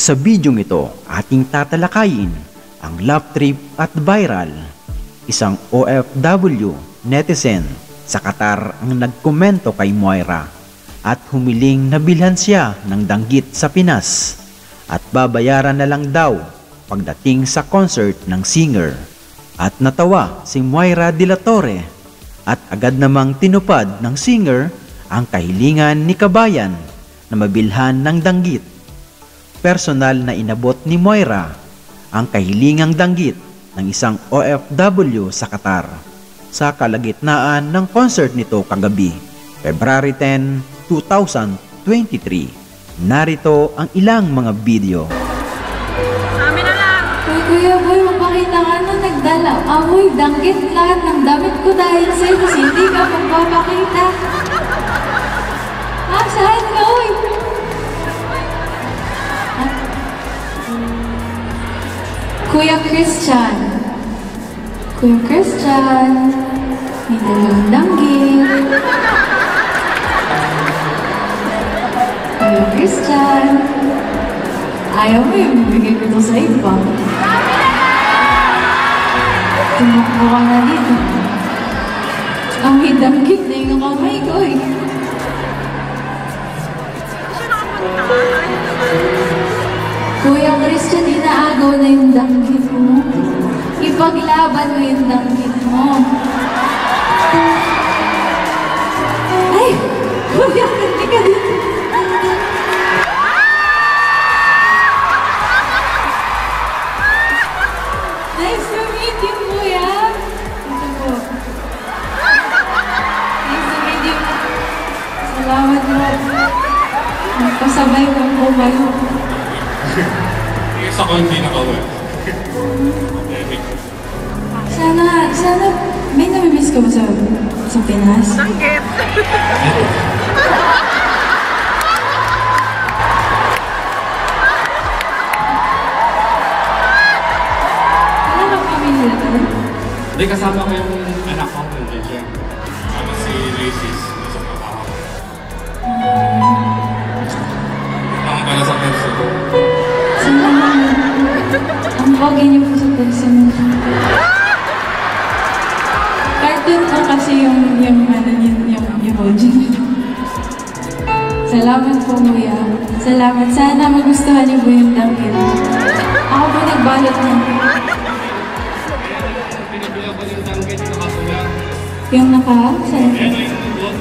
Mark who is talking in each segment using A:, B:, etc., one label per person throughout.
A: Sa bidyong ito, ating tatalakayin ang love trip at viral. Isang OFW netizen sa Qatar ang nagkomento kay Moira at humiling na bilhan siya ng danggit sa Pinas at babayaran na lang daw pagdating sa concert ng singer. At natawa si Moira de la Torre at agad namang tinupad ng singer ang kahilingan ni kabayan na mabilhan ng danggit. Personal na inabot ni Moira ang kahilingang danggit ng isang OFW sa Qatar sa kalagitnaan ng concert nito kagabi, February 10, 2023. Narito ang ilang mga video.
B: Amin na lang!
C: Kuya Boy, mapakita ka na nagdala. Amoy, danggit lahat ng damit ko dahil sa'yo kasi hindi ka magpapakita. Saan ka, uy? Kuya Christian. Kuya Christian. May dalawang danggit. Kuya Christian. Ayaw mo yung bibigay ko ito sa iba. Tumakbo ka na dito. Ang may danggit na yung kamay ko eh. Kuya Christian, inaagaw na yung danggit mo. Ipaglaban mo yung danggit mo. Ay! Kuya, hindi ka dito. Nice to meet you, Kuya. Ito po. Nice to meet you. Salamat po. Magpasabay ko po kayo.
D: Yes, ako hindi nakawal.
C: Sana, may namimiss ka ba sa Pinas?
B: Danggit!
C: Wala kang pamilya doon?
D: Hindi, kasama ko yung anak ko nandiyan siya. Ano si Lacey, nasa trabaho. Ang pala sa perso ko.
C: Ang bagay niyo po sa person. Cartoon po kasi yung emoji. Salamat po, Kuya. Salamat. Sana magustuhan niyo po yung danggit. Ako po nagbalot na.
D: Pinabilang ko yung danggit yung nakasula.
C: Yung naka? Saan?
D: Ano yung nubot?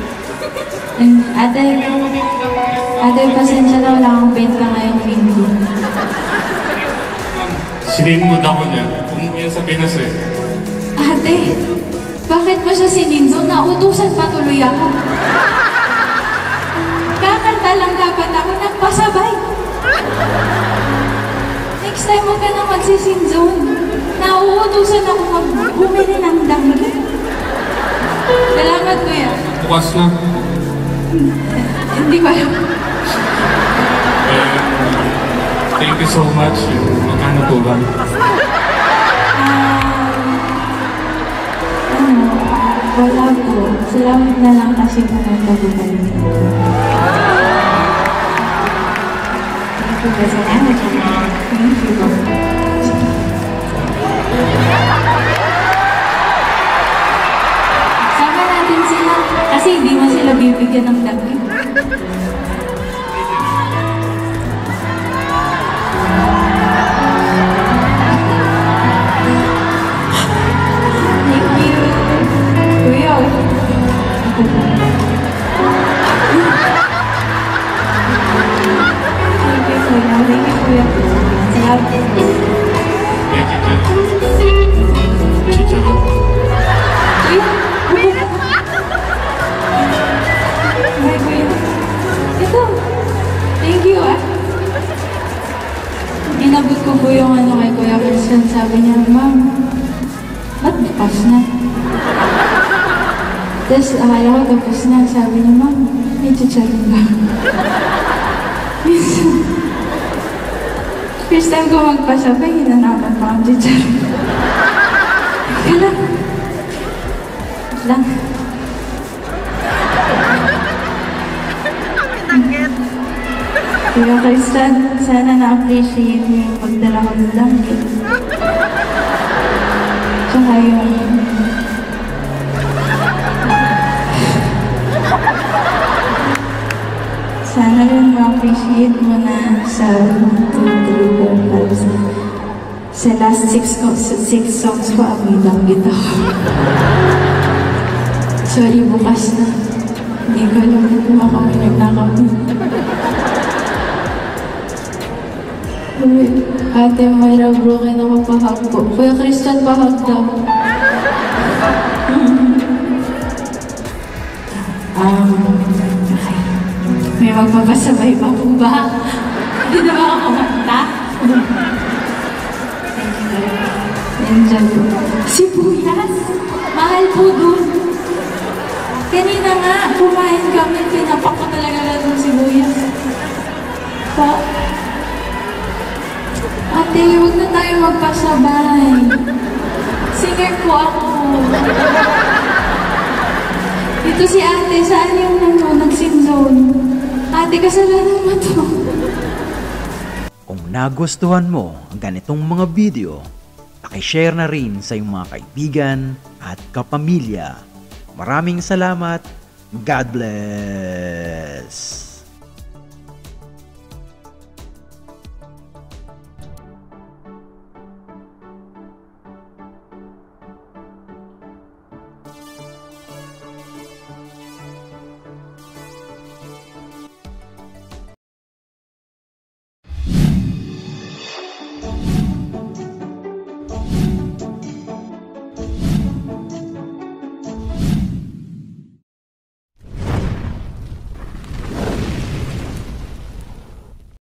C: Ate, pasensya na wala akong benta ngayong linggo.
D: Sininmod ako niya. Umuwi sa Pinas eh.
C: Ate, bakit mo siya sinindo? Nautusan patuloy ako. Kakanta lang dapat ako, nagpasabay. Next time mo ka na magsisinzon. Nauutusan ako bumili ng danggit. Salamat, Kuya.
D: Bukas na.
C: Hindi ko alam.
D: Thank you so much. Magkano po ba?
C: Wala po. Salamat na lang kasi pumunta po kami dito. Thank you po. Salamat. Thank you po. Sama natin sila kasi hindi mo sila bibigyan ng danggit. Thank you. Kuya. Thank you, Kuya. Thank you, Kuya. Salamat.
D: Thank you, Chicharo.
C: Kuya. Hi, Kuya. Ito. Thank you, ah. Inabot ko po yung ano kay Kuya Christian. Sabi niya, Ma'am, ba't bukas na? Tapos akala ko tapos na. Sabi niya, Ma'am, may chicharon ba? First time ko magpasabay, hinanapan pa ang chicharon. Kailan? Lang.
B: Danggit!
C: Kuya Christian, sana na-appreciate mo yung pagdala ko ng danggit. Tsaka yung... Sana rin ma-appreciate mo na sa 1, 2, 3, 4, 5, sa last 6 songs ko, amoy danggit ako. Sorry, bukas na. Hindi ko alam kung kami nagkakapi. Uy, Ate Mayra, broken ako pahag po. Kuya Christian, pahag daw. Okay. May magpapasabay pa po ba? Hindi na ba ako kumanta? Nandyan po. Sibuyas! Mahal po dun. Kanina nga, kumain kami, pinapak ko talaga lang ng sibuyas. Pa, ate, huwag na tayo magpasabay. Singer po ako. Dito si ate, saan yung nag-sinzone? Ate, kasalanan mo to.
A: Kung nagustuhan mo ang ganitong mga video, pakishare na rin sa iyong mga kaibigan at kapamilya. Maraming salamat. God bless.